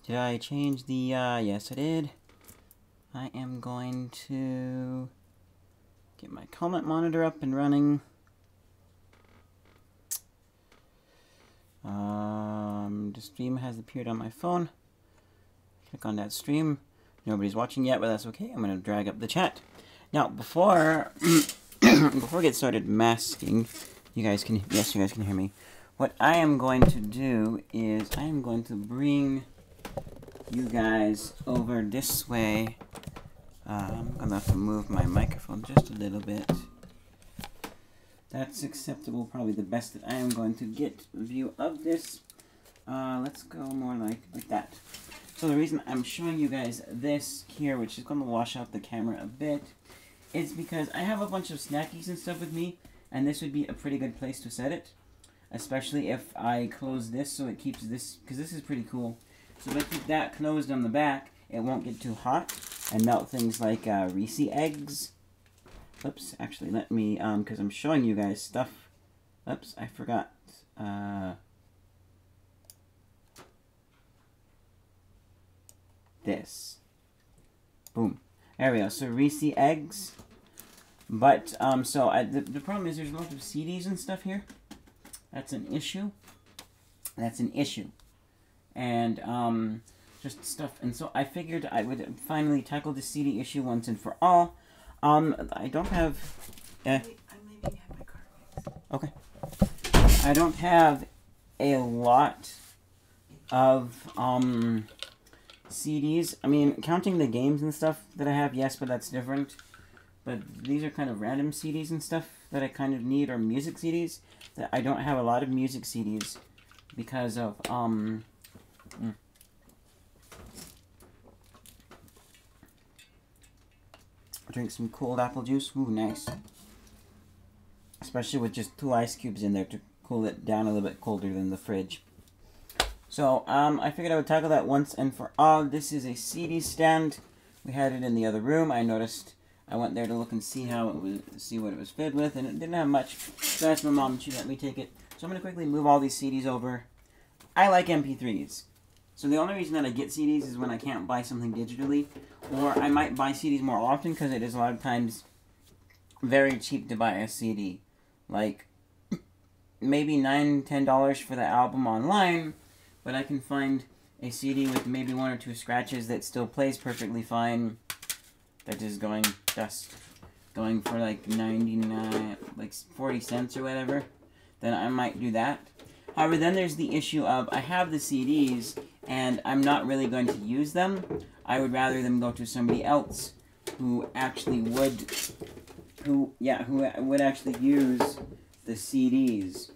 Did I change the, yes I did. I am going to get my comment monitor up and running. The stream has appeared on my phone. Click on that stream. Nobody's watching yet, but that's okay. I'm going to drag up the chat. Now, before before we get started masking, you guys can hear me. What I am going to do is I am going to bring you guys over this way. I'm going to have to move my microphone just a little bit. That's acceptable, probably the best that I am going to get a view of this. Let's go more like that. So the reason I'm showing you guys this here, which is going to wash out the camera a bit, is because I have a bunch of snackies and stuff with me, and this would be a pretty good place to set it. Especially if I close this so it keeps this, because this is pretty cool. So if I keep that closed on the back, it won't get too hot and melt things like Reese eggs. Oops, actually let me, because I'm showing you guys stuff. Oops, I forgot. This. Boom. There we go. So Reese eggs. But, the problem is there's a lot of CDs and stuff here. That's an issue. That's an issue. And, just stuff. And so I figured I would finally tackle the CD issue once and for all. I don't have... I maybe have my card. Okay. I don't have a lot of, CDs. I mean, counting the games and stuff that I have, yes, but that's different. But these are kind of random CDs and stuff that I kind of need, or music CDs. That I don't have a lot of music CDs because of, drink some cold apple juice. Ooh, nice. Especially with just 2 ice cubes in there to cool it down a little bit colder than the fridge. So, I figured I would tackle that once and for all. This is a CD stand. We had it in the other room. I noticed, I went there to look and see how it was, see what it was filled with, and it didn't have much. So I asked my mom, she let me take it. So I'm going to quickly move all these CDs over. I like MP3s. So the only reason that I get CDs is when I can't buy something digitally. Or I might buy CDs more often because it is a lot of times very cheap to buy a CD. Like, maybe $9, $10 for the album online. But I can find a CD with maybe 1 or 2 scratches that still plays perfectly fine. That is going for like 99, like 40 cents or whatever. Then I might do that. However, then there's the issue of I have the CDs and I'm not really going to use them. I would rather them go to somebody else who actually would, who would actually use the CDs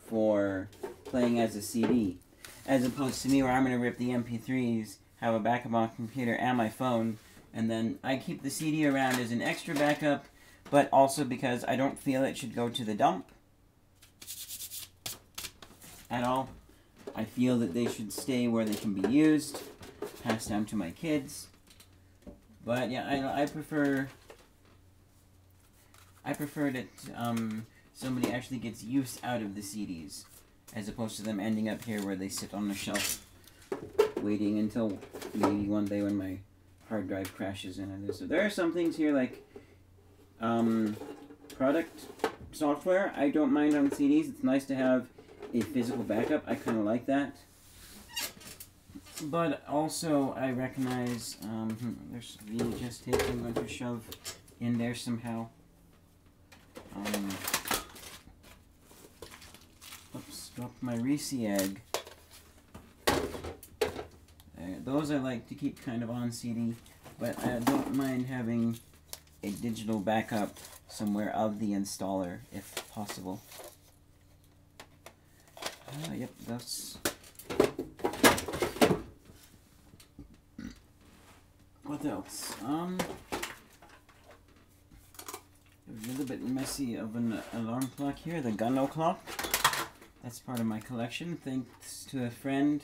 for playing as a CD. As opposed to me where I'm going to rip the MP3s, have a backup on my computer and my phone, and then I keep the CD around as an extra backup, but also because I don't feel it should go to the dump at all. I feel that they should stay where they can be used, passed down to my kids. But yeah, I prefer that somebody actually gets use out of the CDs, as opposed to them ending up here where they sit on the shelf, waiting until maybe one day when my hard drive crashes in it. So there are some things here like product software. I don't mind on CDs. It's nice to have a physical backup. I kind of like that. But also I recognize there's VHS tape I'm going to shove in there somehow. Oops, dropped my Reese egg. Those I like to keep kind of on CD, but I don't mind having a digital backup somewhere of the installer if possible. Yep, that's... What else? A little bit messy of an alarm clock here, the Gunno clock. That's part of my collection. Thanks to a friend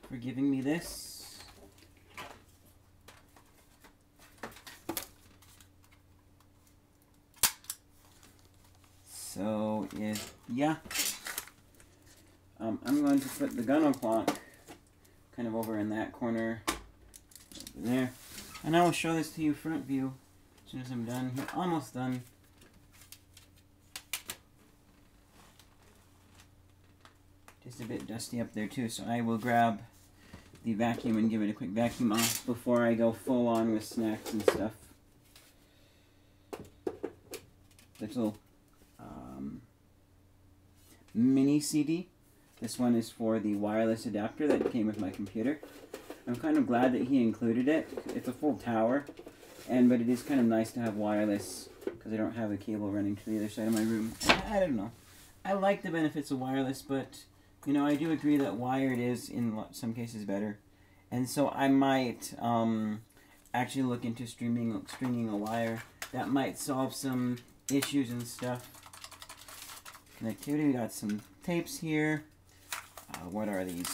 for giving me this. So, yeah. I'm going to put the Gunno clock kind of over in that corner, over there. And I will show this to you front view as soon as I'm done. Here, almost done. Just a bit dusty up there too, so I will grab the vacuum and give it a quick vacuum off before I go full on with snacks and stuff. Little mini CD. This one is for the wireless adapter that came with my computer. I'm kind of glad that he included it. It's a full tower, but it is kind of nice to have wireless because I don't have a cable running to the other side of my room. I don't know. I like the benefits of wireless, but you know, I do agree that wired is in some cases better, and so I might actually look into stringing a wire. That might solve some issues and stuff. Connectivity. We got some tapes here. What are these?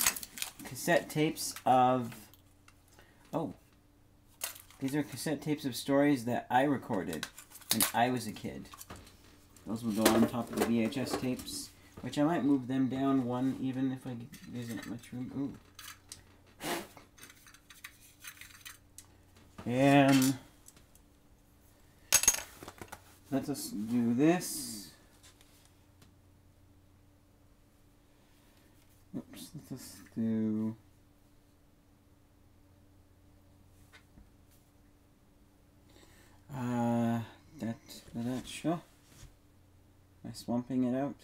Cassette tapes of. Oh, these are cassette tapes of stories that I recorded when I was a kid. Those will go on top of the VHS tapes. Which I might move them down one even if there isn't much room. Ooh. And let us do this. Oops, let us do. That show. Am I swamping it out?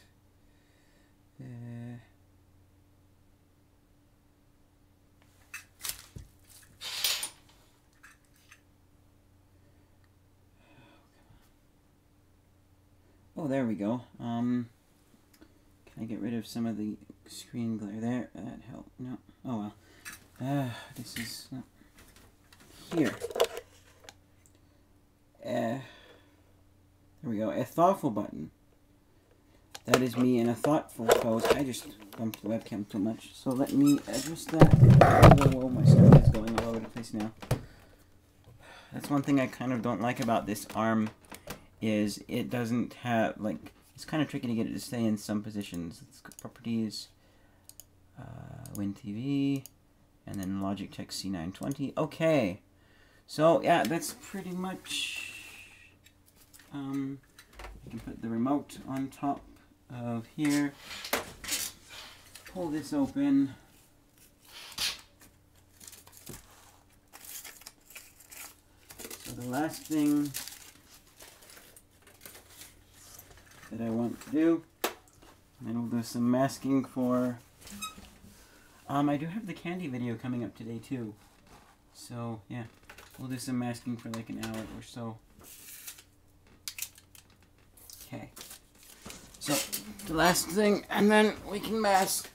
Oh, there we go. Can I get rid of some of the screen glare there? That helped. No. Oh well. This is not here. There we go. A thoughtful button. That is me in a thoughtful pose. I just bumped the webcam too much. So let me adjust that. Whoa, my stuff is going all over the place now. That's one thing I kind of don't like about this arm is it doesn't have, like, it's kind of tricky to get it to stay in some positions. It's got properties, WinTV, and then Logitech C920. Okay. So, yeah, that's pretty much, I can put the remote on top of here, pull this open, so the last thing that I want to do, and we'll do some masking for, I do have the candy video coming up today too, so yeah, we'll do some masking for like an hour or so. Okay. So, the last thing, and then we can mask.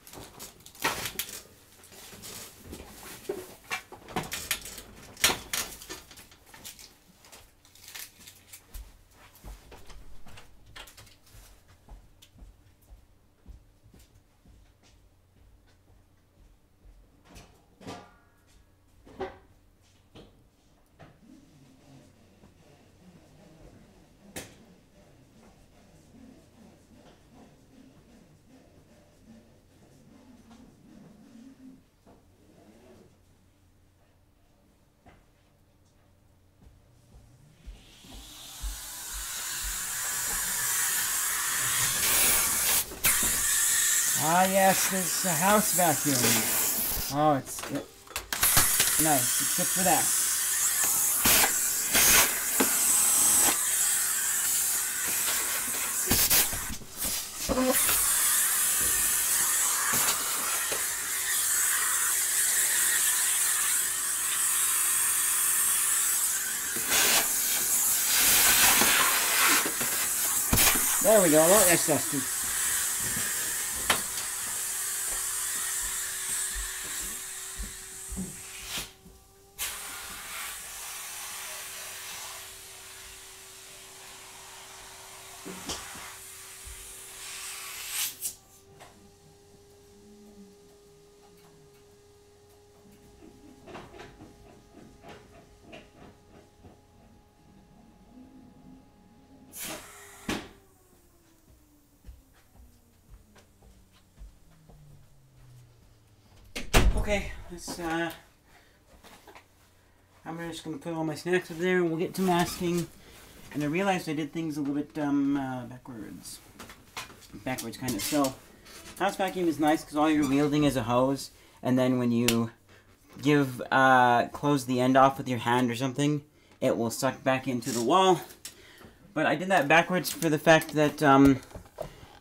Ah, yes, there's a house vacuum. Oh, it's nice, except for that. There we go, a lot less dusty. Okay, let's, I'm just gonna put all my snacks up there and we'll get to masking. And I realized I did things a little bit, backwards. Backwards, kind of. So, house vacuum is nice because all you're wielding is a hose. And then when you close the end off with your hand or something, it will suck back into the wall. But I did that backwards for the fact that, the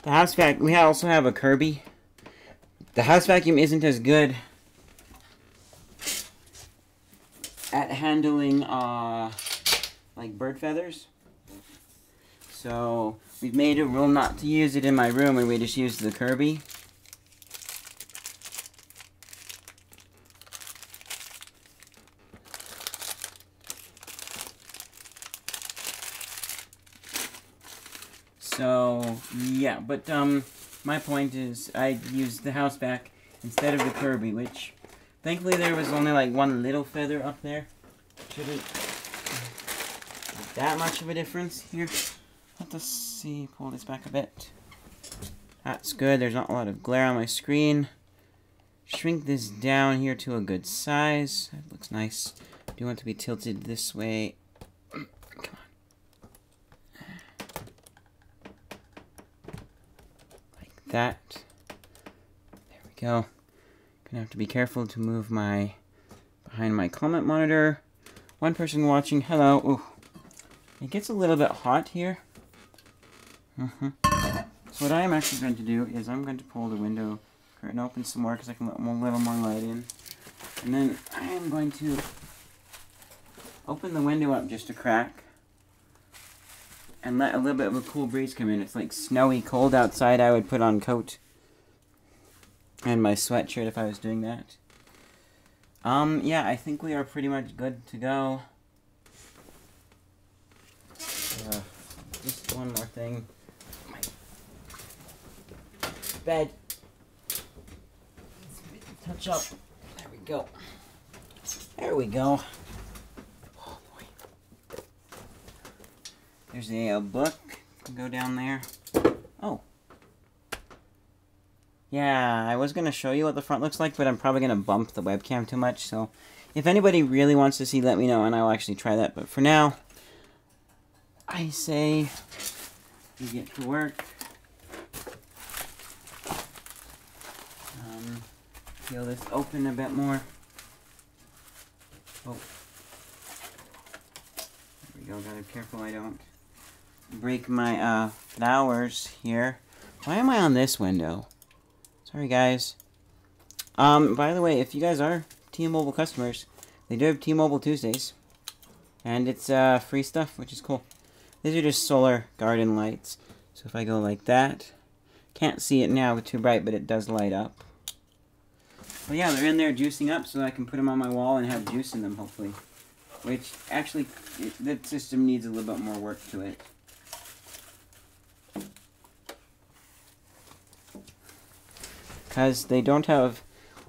house vacuum, we also have a Kirby. The house vacuum isn't as good at handling, like bird feathers. So, we've made a rule not to use it in my room and we just use the Kirby. So, yeah, but, my point is I used the house vac instead of the Kirby, which, thankfully there was only like one little feather up there. Shouldn't that much of a difference here. Let us see, pull this back a bit. That's good, there's not a lot of glare on my screen. Shrink this down here to a good size. That looks nice. Do want to be tilted this way. Come on. Like that. There we go. Gonna have to be careful to move my behind my comment monitor. One person watching, hello. Ooh. It gets a little bit hot here. So what I am actually going to do is I'm going to pull the window curtain open some more because I can let a little more light in. And then I am going to open the window up just a crack and let a little bit of a cool breeze come in. It's like snowy cold outside. I would put on coat and my sweatshirt if I was doing that. Yeah, I think we are pretty much good to go. Just one more thing. My bed. Touch up. There we go. There we go. Oh boy. There's a book. Go down there. Oh. Yeah, I was going to show you what the front looks like, but I'm probably going to bump the webcam too much, so if anybody really wants to see, let me know, and I'll actually try that. But for now, I say we get to work. Peel this open a bit more. Oh. There we go, gotta be careful I don't break my flowers here. Why am I on this window? Sorry, guys. By the way, if you guys are T-Mobile customers, they do have T-Mobile Tuesdays. And it's free stuff, which is cool. These are just solar garden lights. So if I go like that, can't see it now, it's too bright, but it does light up. But yeah, they're in there juicing up so I can put them on my wall and have juice in them, hopefully. Which, actually, the system needs a little bit more work to it. Because they don't have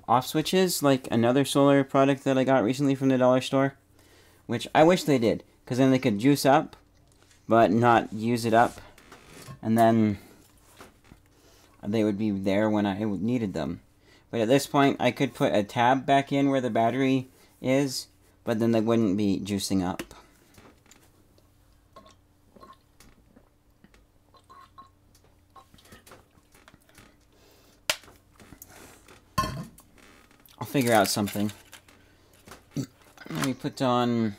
off switches like another solar product that I got recently from the dollar store. Which I wish they did, because then they could juice up, but not use it up. And then they would be there when I needed them. But at this point, I could put a tab back in where the battery is, but then they wouldn't be juicing up. I'll figure out something. Let me put on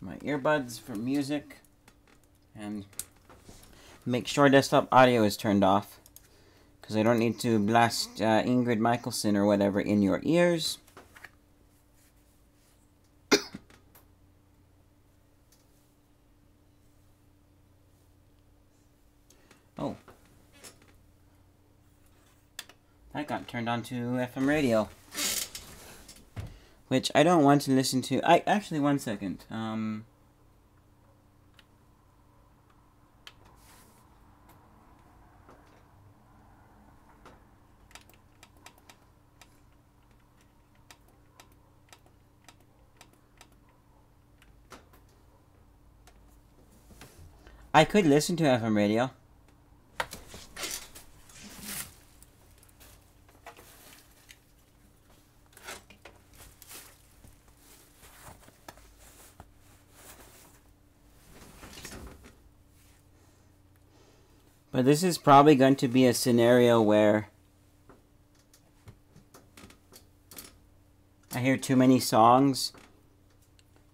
my earbuds for music and make sure desktop audio is turned off, because I don't need to blast Ingrid Michaelson or whatever in your ears. Oh. That got turned on to FM radio. Which I don't want to listen to. Actually, one second. I could listen to FM radio. But this is probably going to be a scenario where I hear too many songs.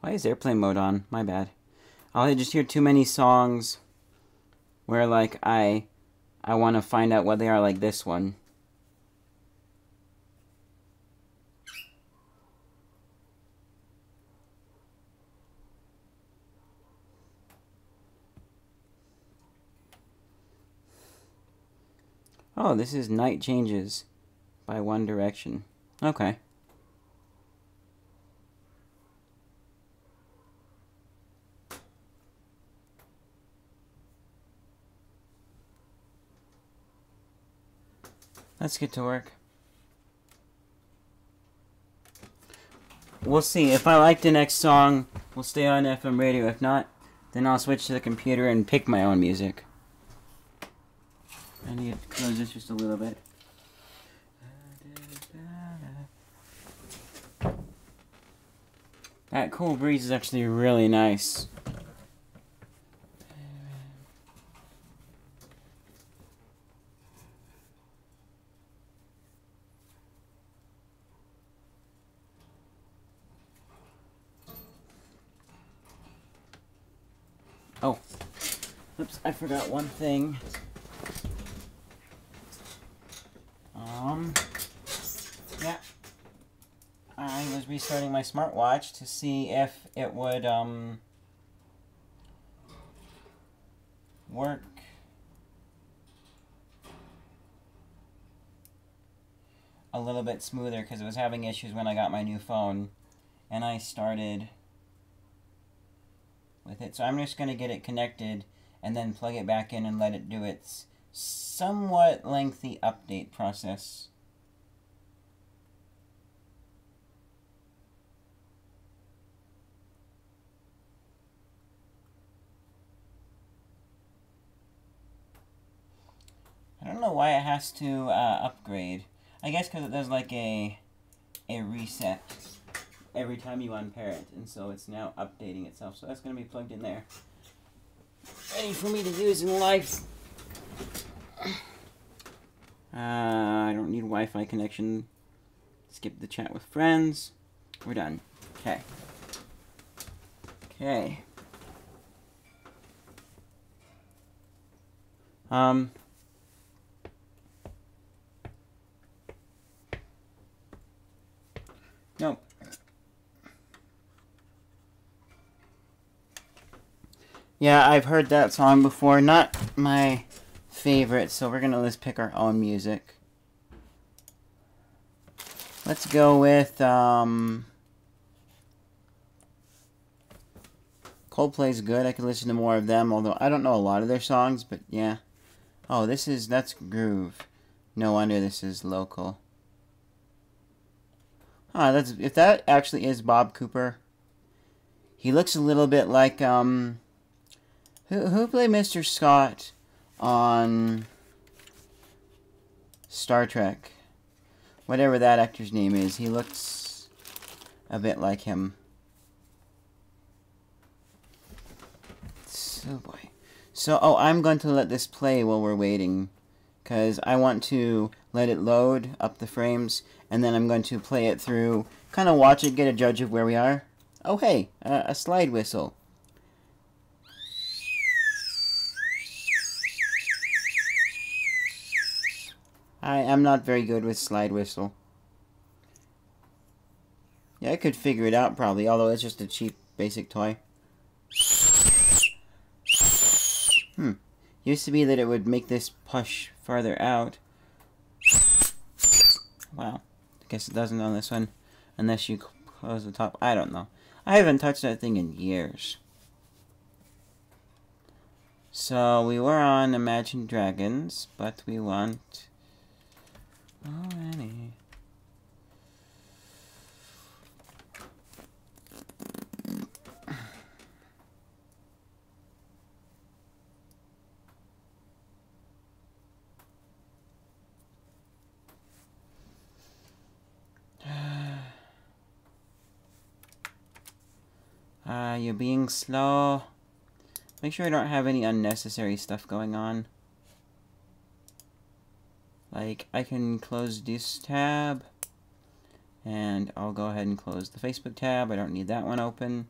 Why is airplane mode on? My bad. I'll just hear too many songs where, like, I want to find out what they are, like this one. Oh, this is Night Changes by One Direction. Okay. Let's get to work. We'll see. If I like the next song, we'll stay on FM radio. If not, then I'll switch to the computer and pick my own music. I need to close this just a little bit. That cool breeze is actually really nice. Oh, oops, I forgot one thing. Yeah. I was restarting my smartwatch to see if it would, work. A little bit smoother because it was having issues when I got my new phone. And I started with it. So I'm just going to get it connected and then plug it back in and let it do its somewhat lengthy update process. I don't know why it has to upgrade. I guess because it does like a reset every time you unpair it, and so it's now updating itself. So that's going to be plugged in there, ready for me to use in life. I don't need Wi-Fi connection. Skip the chat with friends. We're done. Okay. Okay. Nope. Yeah, I've heard that song before. Not my favorite, so we're gonna let's pick our own music. Let's go with Coldplay's good. I could listen to more of them, although I don't know a lot of their songs, but yeah. Oh, that's Groove. No wonder this is local. If that actually is Bob Cooper. He looks a little bit like who played Mr. Scott on Star Trek? Whatever that actor's name is, he looks a bit like him. So boy. So I'm going to let this play while we're waiting, because I want to let it load up the frames, and then I'm going to play it through, kind of watch it, get a judge of where we are. Oh hey, a slide whistle. I am not very good with slide whistle. Yeah, I could figure it out probably, although it's just a cheap basic toy. Used to be that it would make this push farther out. Wow. I guess it doesn't on this one. Unless you close the top. I don't know. I haven't touched that thing in years. So, we were on Imagine Dragons, but we want... already. You're being slow. Make sure I don't have any unnecessary stuff going on. Like, I can close this tab, and I'll go ahead and close the Facebook tab. I don't need that one open.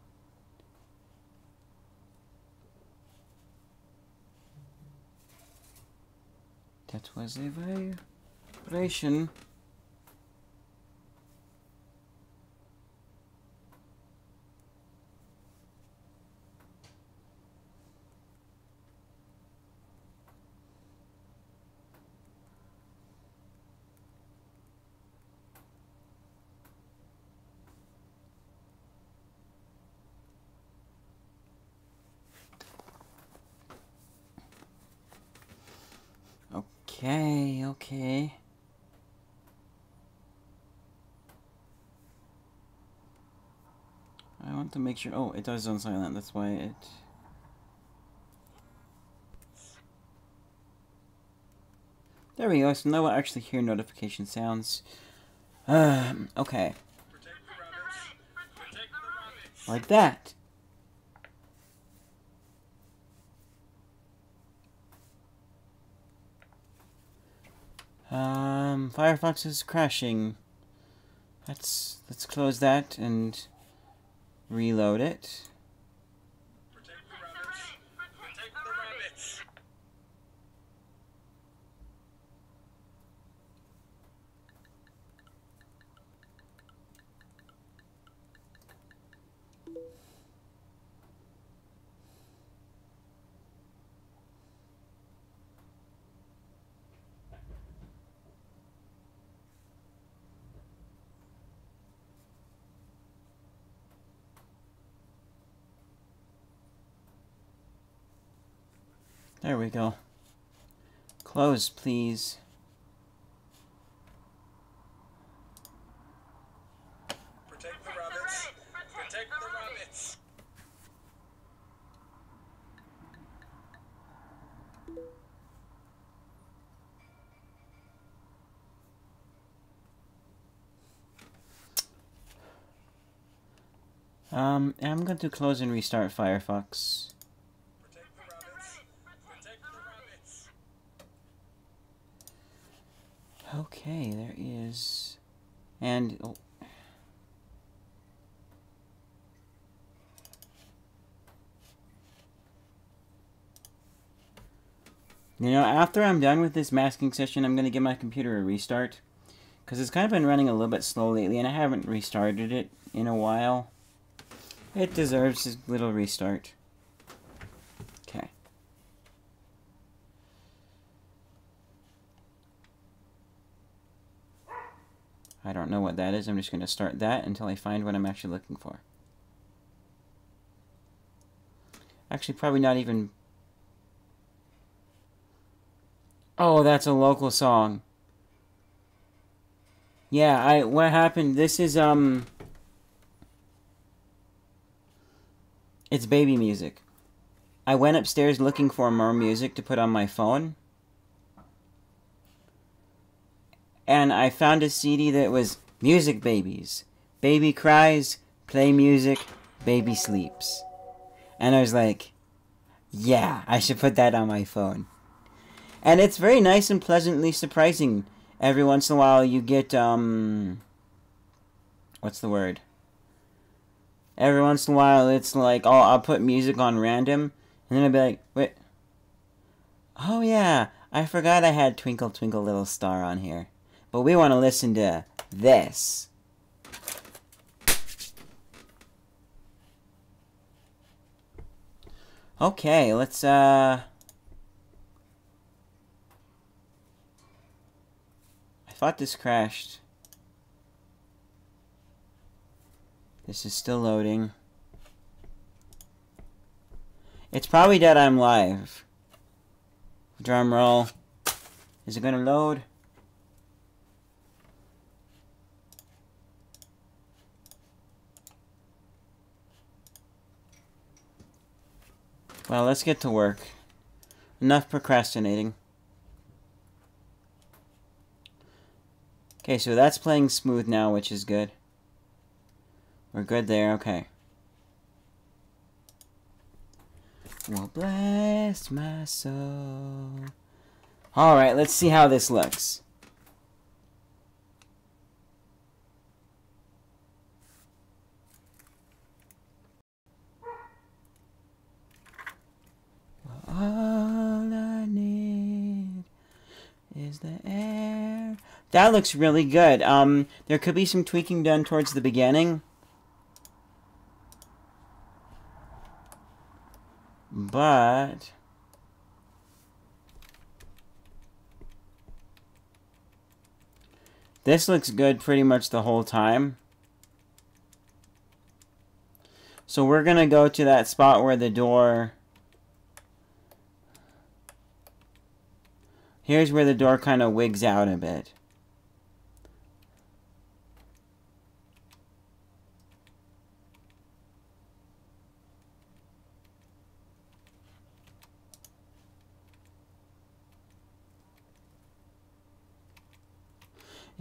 That was a vibration. Okay. I want to make sure. Oh, it does on silent. That's why it. There we go. So now we'll actually hear notification sounds. Okay. Like that. Firefox is crashing. Let's close that and reload it. Protect the rabbits. Protect the rabbits. There we go. Close, please. Protect the rabbits. Protect the rabbits. I'm going to close and restart Firefox. Protect the rabbits. Protect the rabbits. Okay, there is... And... Oh. You know, after I'm done with this masking session, I'm going to give my computer a restart. Because it's kind of been running a little bit slow lately, and I haven't restarted it in a while. It deserves a little restart. Okay. I don't know what that is. I'm just going to start that until I find what I'm actually looking for. Actually, probably not even... Oh, that's a local song. Yeah, what happened, this is, it's baby music. I went upstairs looking for more music to put on my phone. And I found a CD that was Music Babies. Baby cries, play music, baby sleeps. And I was like, yeah, I should put that on my phone. And it's very nice and pleasantly surprising. Every once in a while you get, what's the word? Every once in a while it's like, oh, I'll put music on random, and then I'll be like, wait. Oh yeah, I forgot I had Twinkle Twinkle Little Star on here. But we want to listen to this. Okay, let's, I thought this crashed. This is still loading. It's probably that I'm live. Drum roll. Is it gonna load? Well, let's get to work. Enough procrastinating. Okay, so that's playing smooth now, which is good. We're good there, okay. Well, bless my soul. Alright, let's see how this looks. the air? That looks really good. There could be some tweaking done towards the beginning. But this looks good pretty much the whole time. So we're going to go to that spot where the door... Here's where the door kind of wigs out a bit.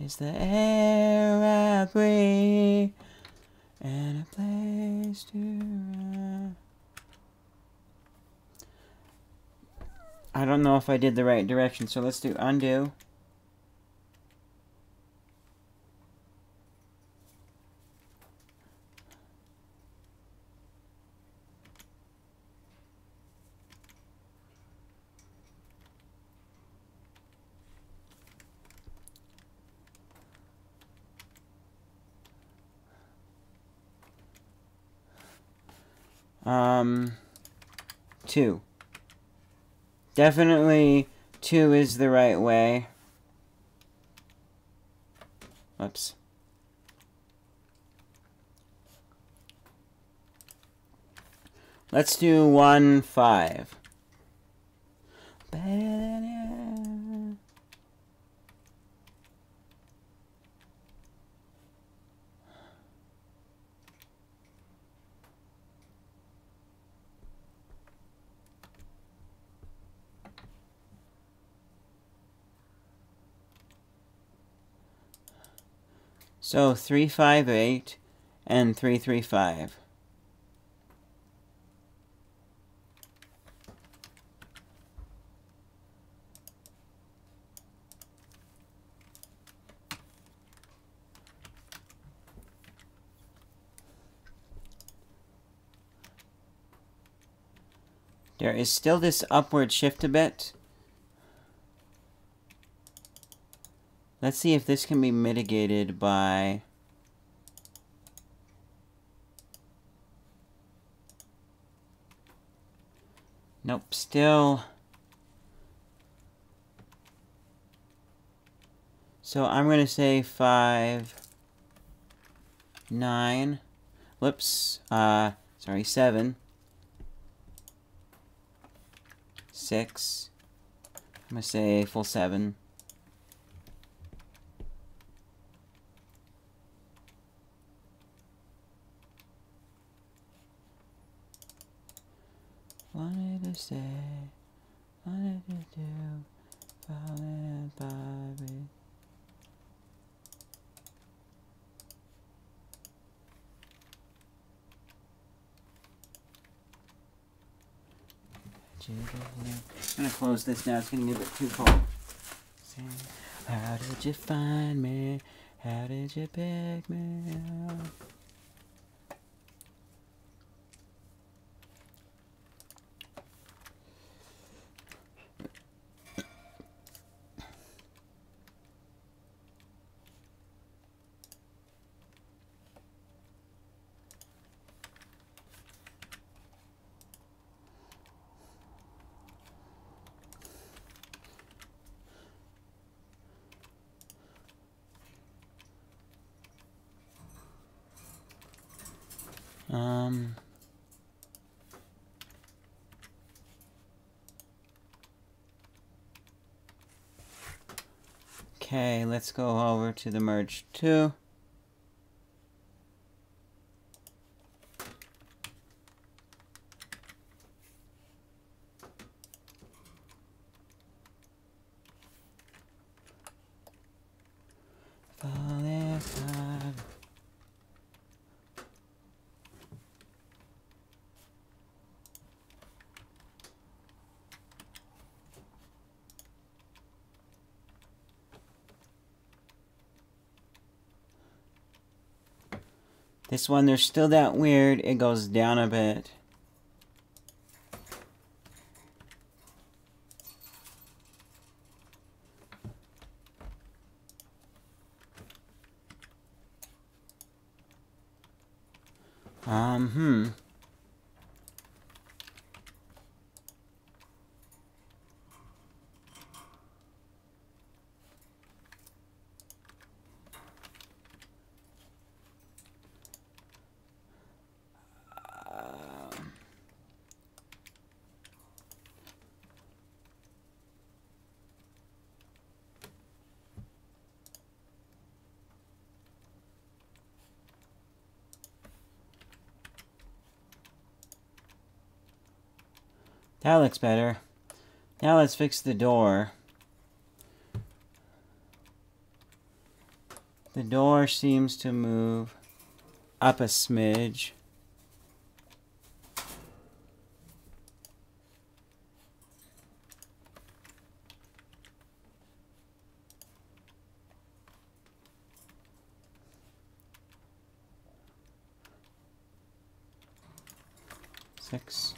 Is the air I breathe and a place to run. I don't know if I did the right direction, so let's do undo. Two. Definitely 2 is the right way. Whoops. Let's do 1, 5. Better than you. So 358 and 335. There is still this upward shift a bit. Let's see if this can be mitigated by... Nope, still... So I'm going to say 5, 9, whoops, sorry, 7, 6, I'm going to say full 7. Wanted to say, wanted to do, falling by me. I'm gonna close this now, it's getting a bit too cold. How did you find me? How did you pick me up? Okay, let's go over to the merge 2. This one, there's still that weird, it goes down a bit. Hmm. That looks better. Now let's fix the door. The door seems to move up a smidge. Six.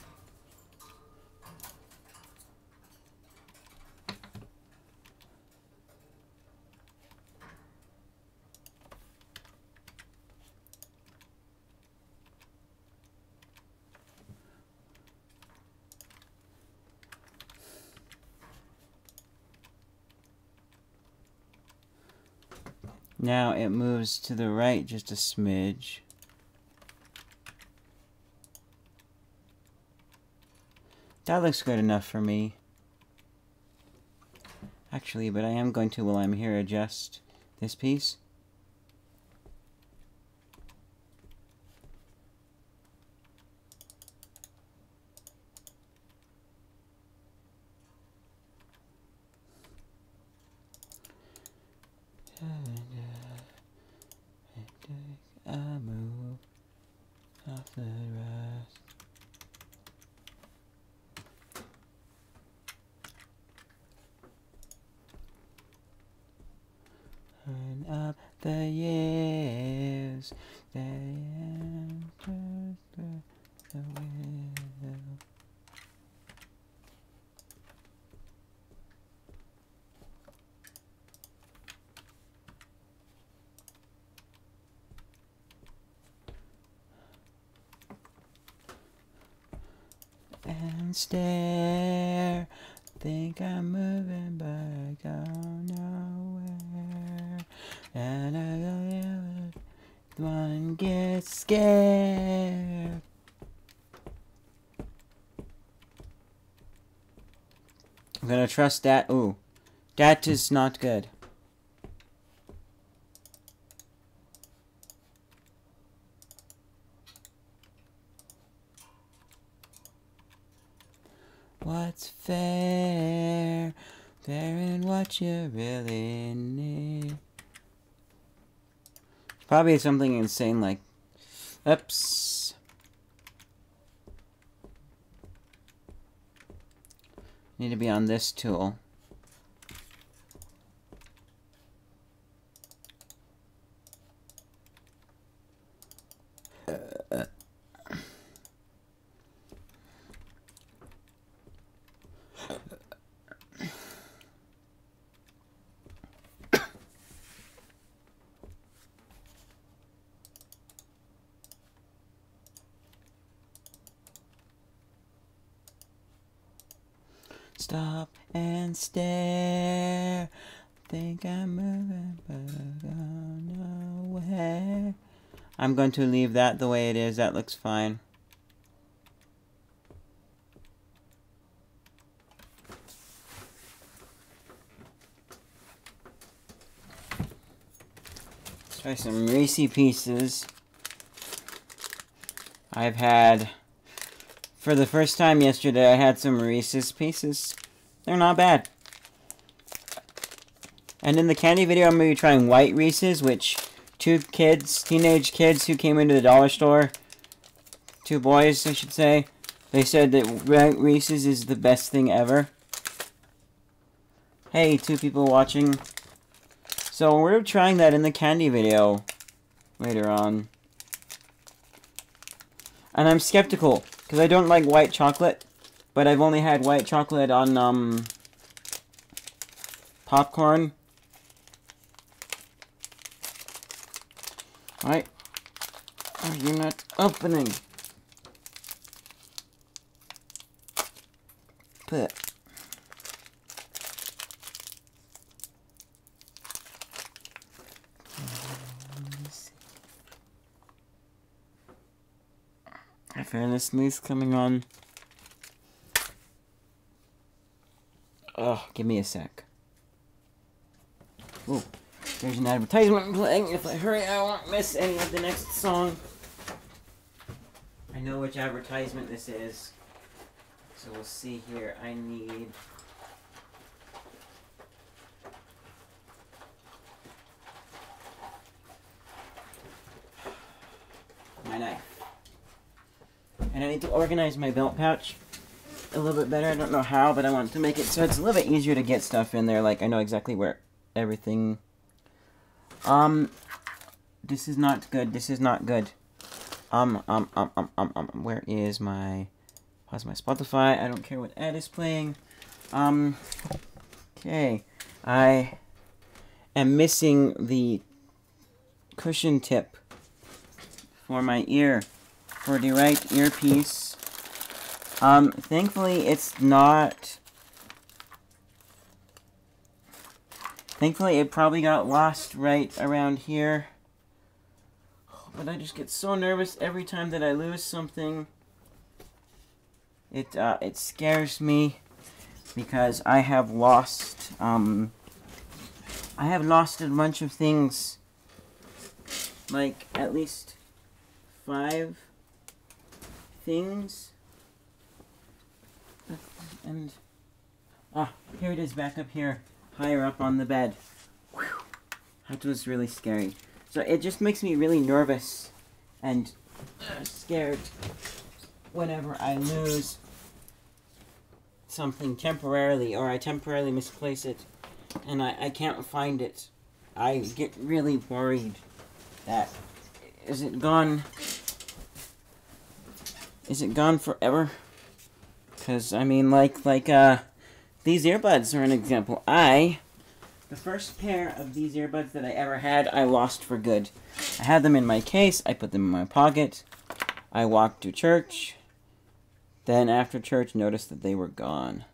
Now it moves to the right just a smidge. That looks good enough for me. Actually, but I am going to, while I'm here, adjust this piece. I move off the rest. Turn up the years, they enter the wheel. And stare, think I'm moving but I go nowhere, and I go, one gets scared. I'm gonna trust that. Ooh, that is not good. What's fair? Fair in what you really need. Probably something insane like, oops. Need to be on this tool. Stop and stare. Think I'm moving, but I go nowhere. I'm going to leave that the way it is. That looks fine. Let's try some Reese pieces. I've had, for the first time yesterday, I had some Reese's Pieces. They're not bad. And in the candy video, I'm going to be trying white Reese's, which two kids, teenage kids who came into the dollar store, two boys, I should say, they said that white Reese's is the best thing ever. Hey, two people watching. So we're trying that in the candy video later on. And I'm skeptical, because I don't like white chocolate, but I've only had white chocolate on, popcorn. Alright. are you not opening? Put. I feel the sneeze coming on. Oh, give me a sec. Ooh, there's an advertisement playing. If I hurry, I won't miss any of the next song. I know which advertisement this is. So we'll see here. I need... my knife. And I need to organize my belt pouch a little bit better. I don't know how, but I want to make it so it's a little bit easier to get stuff in there. Like, I know exactly where everything... This is not good. This is not good. Where is my... Pause my Spotify. I don't care what ad is playing. Okay. I am missing the cushion tip for my ear. For the right earpiece. Thankfully it's not... Thankfully it probably got lost right around here. But I just get so nervous every time that I lose something. It scares me because I have lost a bunch of things, like at least 5 things, and here it is back up here, higher up on the bed. Whew. That was really scary. So it just makes me really nervous and scared whenever I lose something temporarily, or I temporarily misplace it and I can't find it. I get really worried that, is it gone forever? Because, I mean, like, these earbuds are an example. The first pair of these earbuds that I ever had, I lost for good. I had them in my case, I put them in my pocket, I walked to church, then after church noticed that they were gone.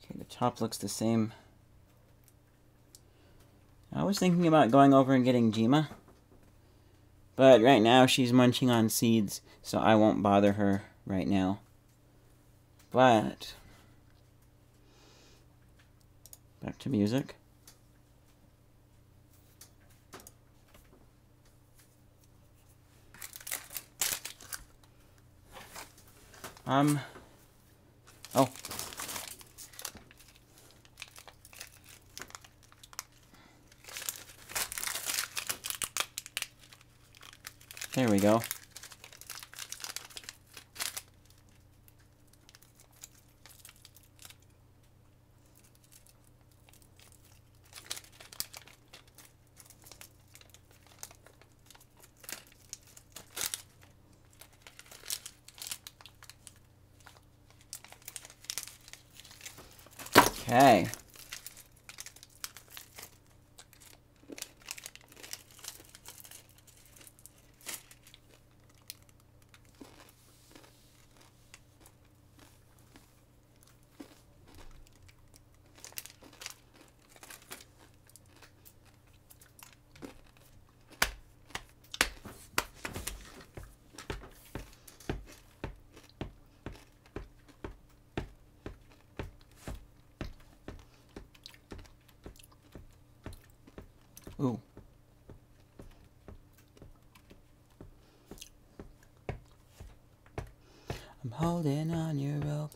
Okay, the top looks the same. I was thinking about going over and getting Jima, but right now she's munching on seeds, so I won't bother her right now. But back to music. Oh. There we go. Okay. Ooh. I'm holding on your rope,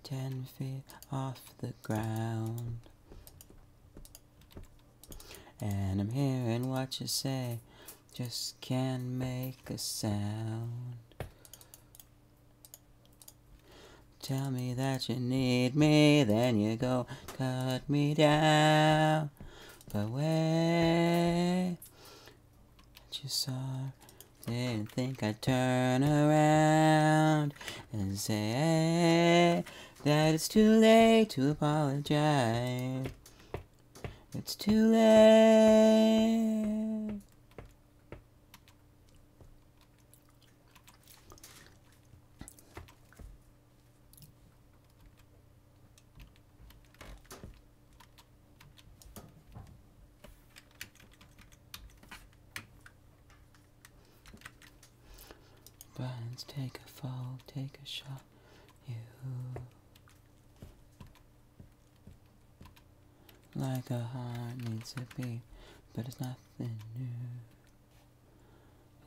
10 feet off the ground. And I'm hearing what you say, just can't make a sound. Tell me that you need me, then you go cut me down. But wait, you saw, didn't think I'd turn around and say that it's too late to apologize. It's too late. friends take a fall, take a shot. You like a heart needs a beat, but it's nothing new.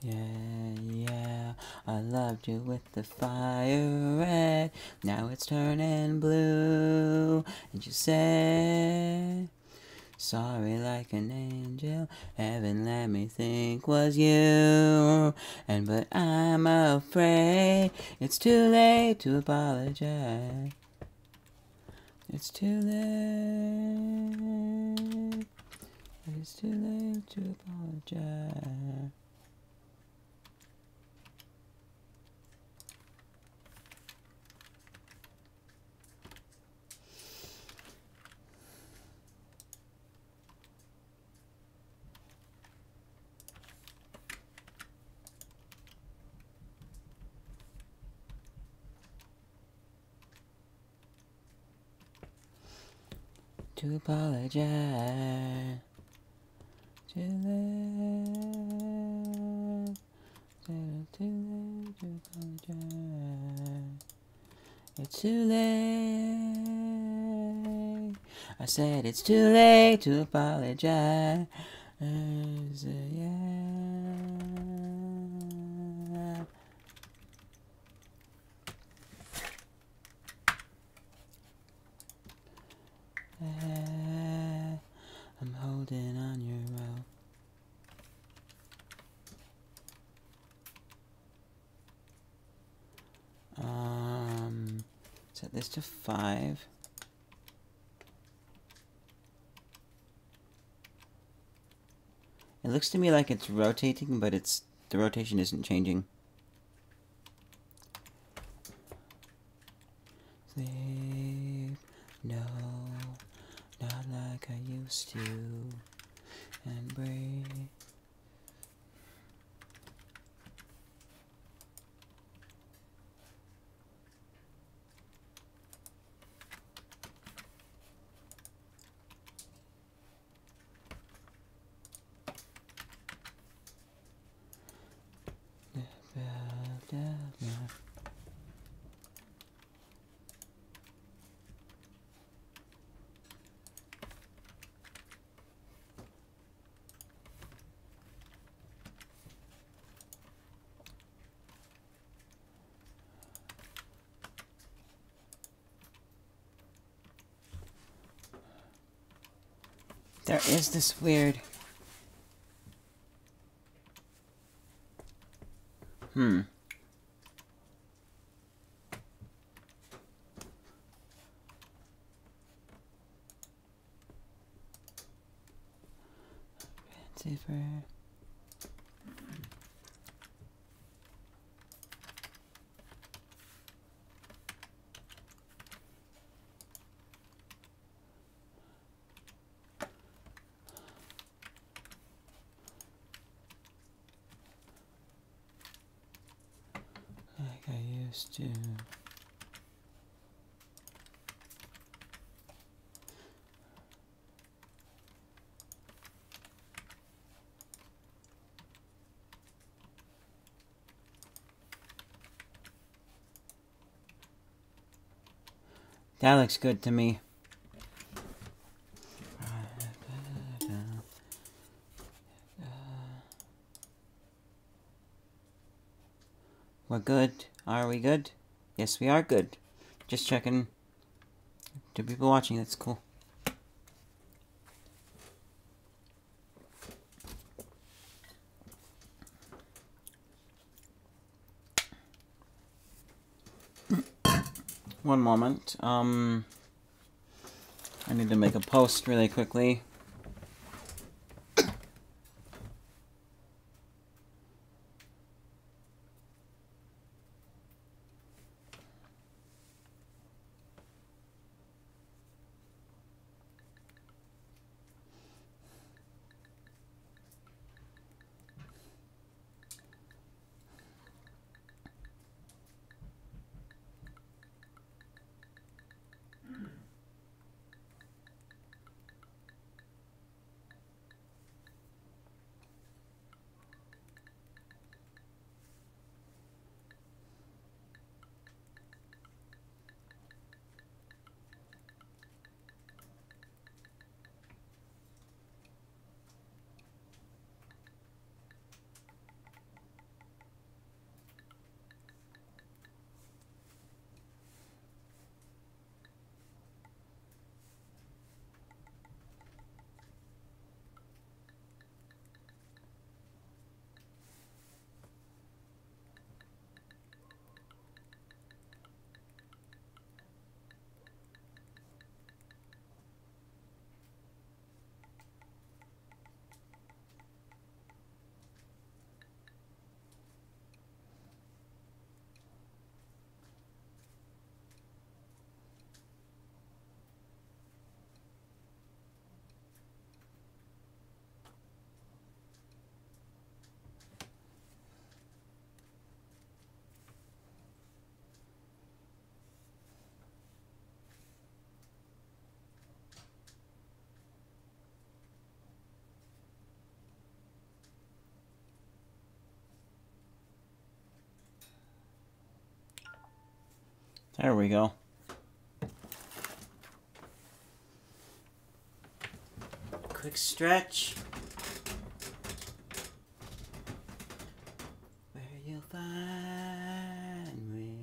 Yeah, yeah, I loved you with the fire red. Now it's turning blue. And you say, sorry like an angel. Heaven let me think was you. And but I'm afraid it's too late to apologize. It's too late. It's too late to apologize. To apologize. Too late. Too late to apologize. It's too late. I said it's too late to apologize. Yeah. I'm holding on your rope. Set this to 5. It looks to me like it's rotating, but the rotation isn't changing. Sleep, no, not like I used to, and breathe. There is this weird... Safer. Like I used to. That looks good to me. We're good. Are we good? Yes, we are good. Just checking. 2 people watching, that's cool. One moment. I need to make a post really quickly. There we go. Quick stretch. Where you'll find me.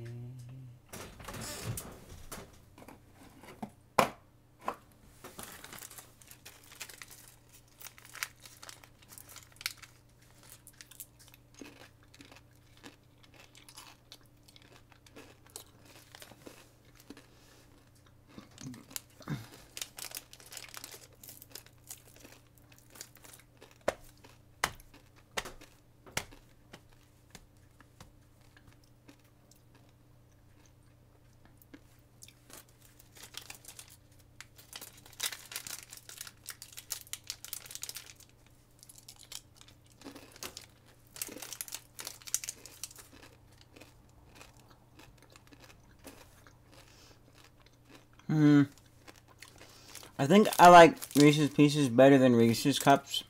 I think I like Reese's Pieces better than Reese's Cups.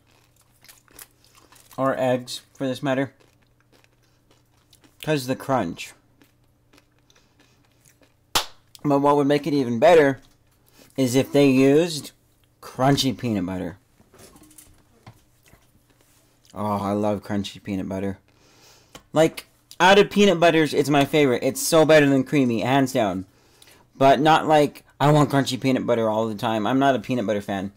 Or eggs, for this matter. Because of the crunch. But what would make it even better is if they used crunchy peanut butter. Oh, I love crunchy peanut butter. Like, out of peanut butters, it's my favorite. It's so better than creamy, hands down. But not like, I want crunchy peanut butter all the time. I'm not a peanut butter fan.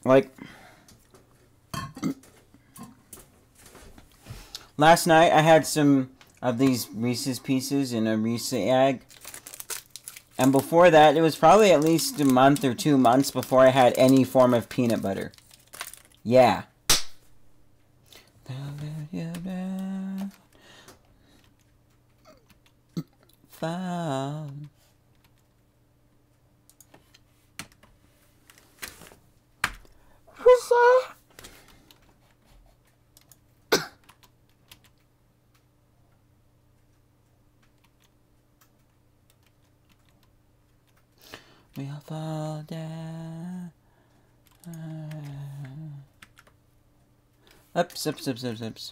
Like, last night I had some of these Reese's Pieces in a Reese's egg. And before that, it was probably at least a month or 2 months before I had any form of peanut butter. Yeah. Found. Who's that? We'll fall down. Ups, ups, ups, ups, ups.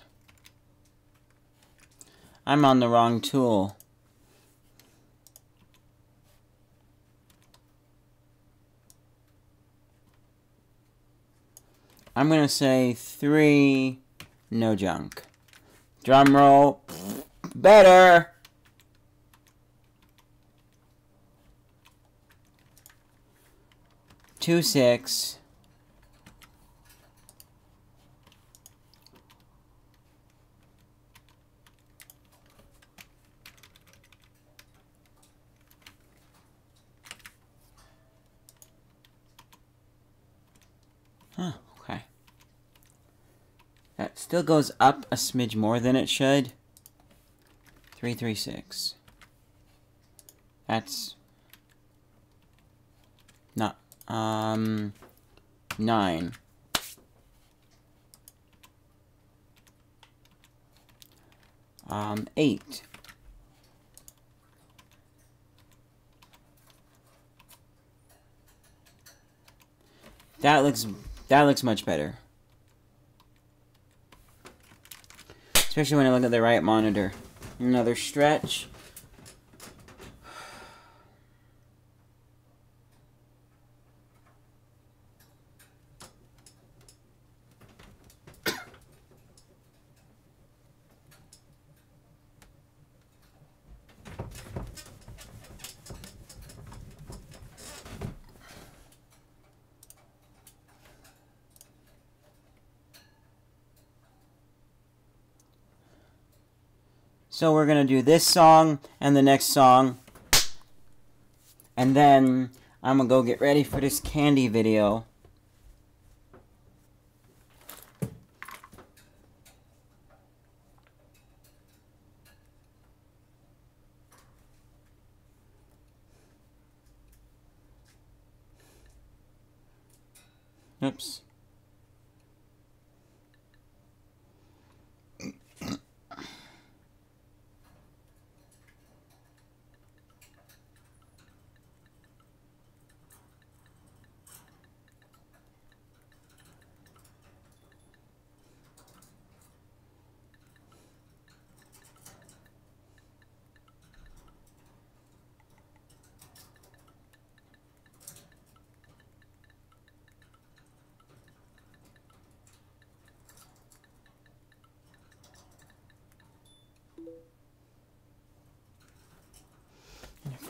I'm on the wrong tool. I'm gonna say 3, no junk. Drum roll. Better! Two, 6. Huh, okay. That still goes up a smidge more than it should. 3, 3, 6. That's not 9. Eight. That looks much better. Especially when I look at the right monitor. Another stretch. So we're going to do this song and the next song. And then I'm going to go get ready for this candy video. Oops.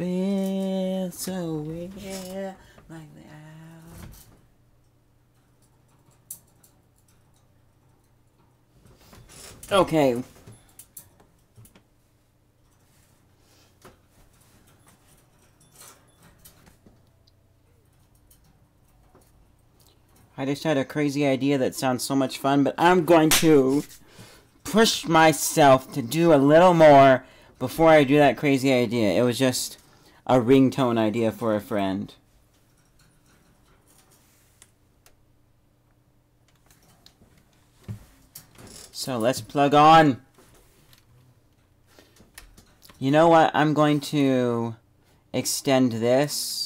feel so weird like that. Okay. I just had a crazy idea that sounds so much fun, but I'm going to push myself to do a little more before I do that crazy idea. It was just a ringtone idea for a friend. So let's plug on. You know what? I'm going to extend this.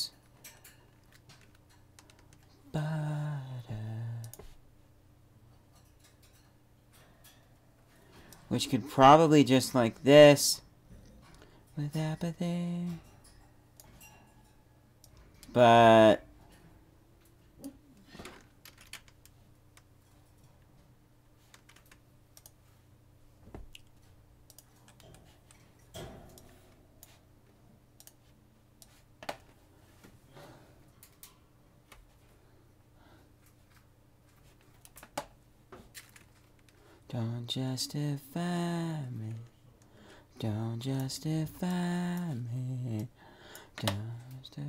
Which could probably just like this. With apathy. But don't justify me. Don't justify me. Don't justify.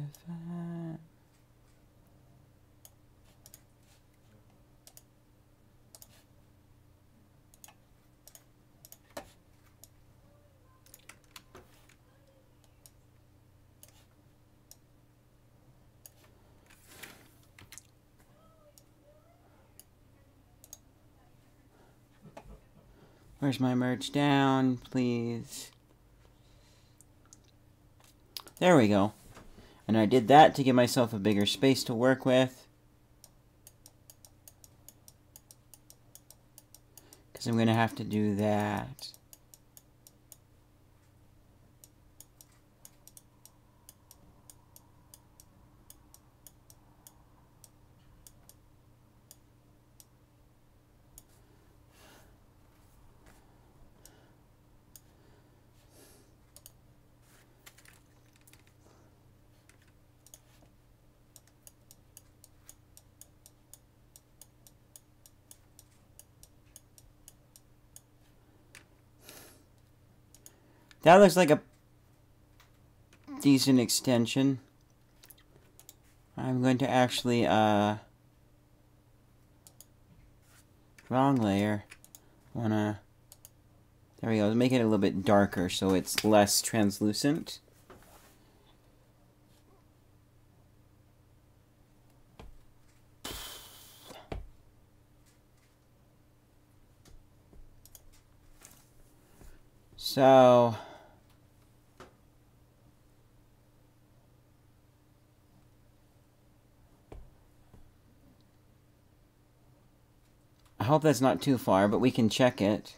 Where's my merge down, please? There we go. And I did that to give myself a bigger space to work with. Because I'm going to have to do that. That looks like a decent extension. I'm going to actually, wrong layer. There we go. Make it a little bit darker so it's less translucent. So I hope that's not too far, but we can check it.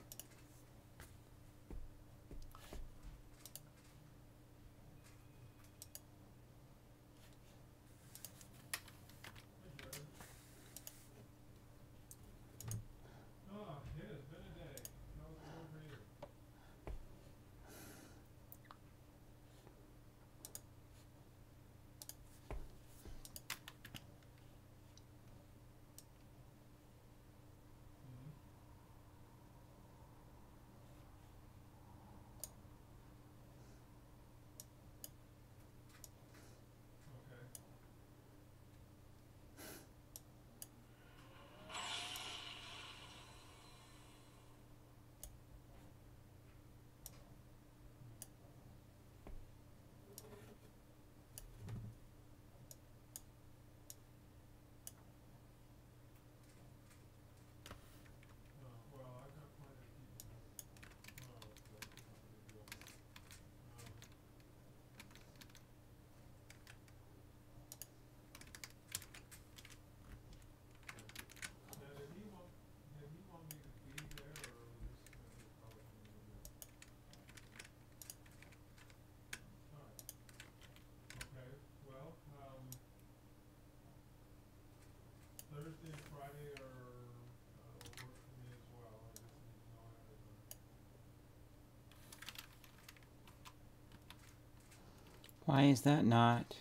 Why is that not?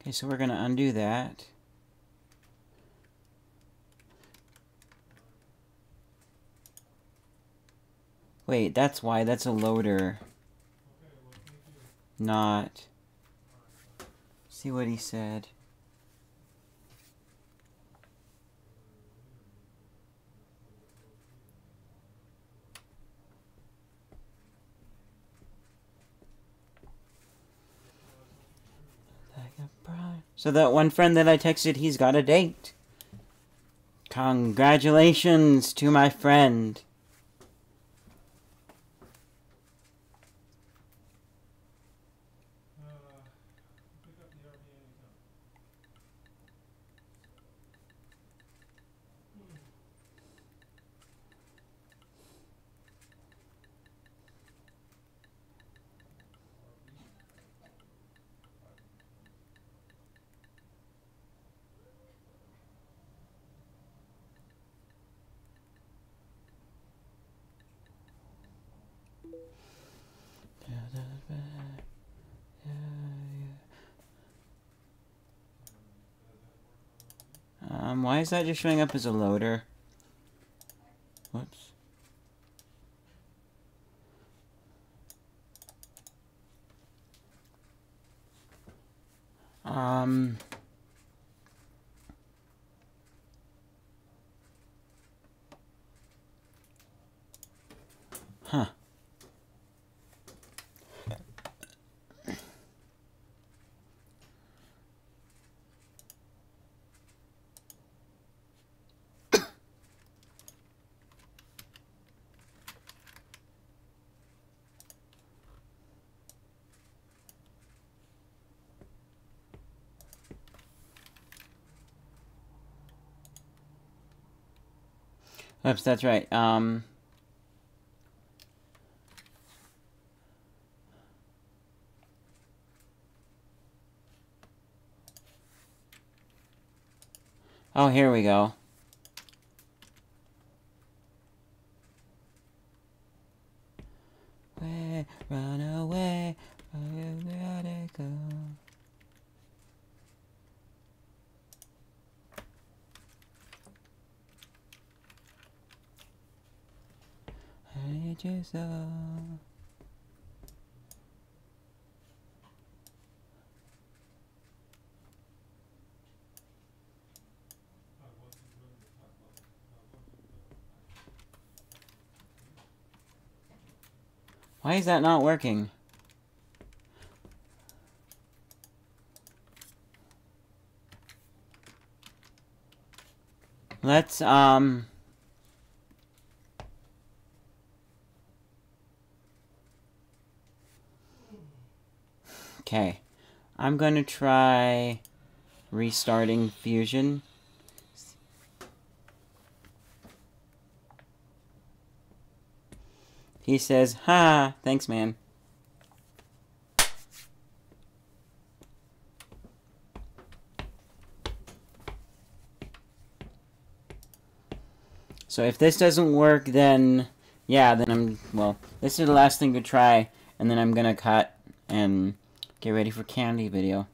Okay, so we're going to undo that. Wait, that's why. That's a loader. Not. See what he said. So that one friend that I texted, he's got a date. Congratulations to my friend. Why is that just showing up as a loader? Whoops. Huh. Oops, that's right. Oh, here we go. Run away, where'd it go? I need you so. Why is that not working? Let's, okay. I'm gonna try restarting Fusion. He says, ha, thanks, man. So if this doesn't work, then, yeah, then well, this is the last thing to try, and then I'm gonna cut and get ready for Candy video.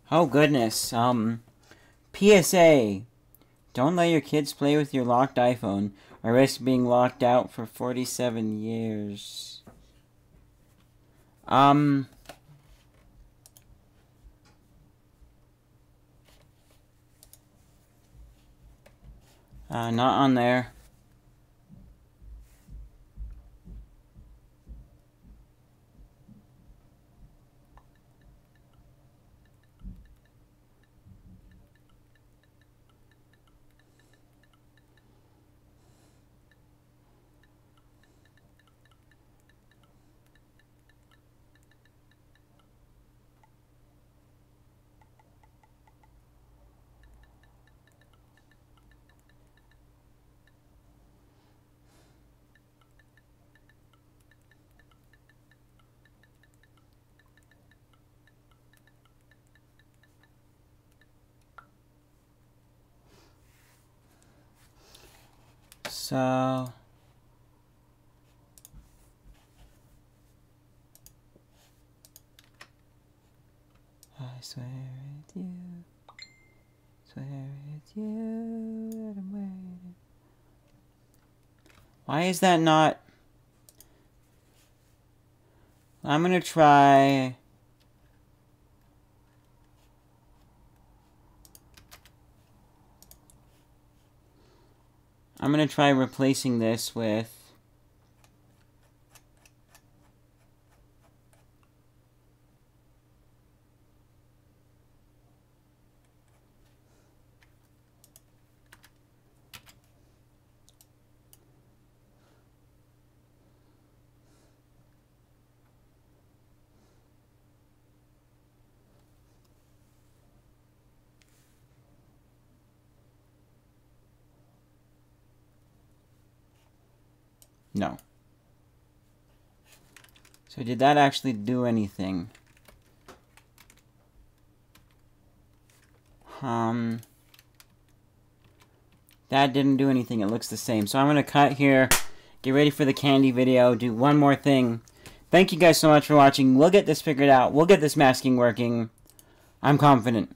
Oh goodness, PSA. Don't let your kids play with your locked iPhone or risk being locked out for 47 years. Not on there. So... I swear it's you. Swear it's you that I'm waiting. Why is that not... I'm gonna try... I'm gonna try replacing this with... No. So did that actually do anything? That didn't do anything. It looks the same. So I'm going to cut here, get ready for the candy video, do one more thing. Thank you guys so much for watching. We'll get this figured out. We'll get this masking working. I'm confident.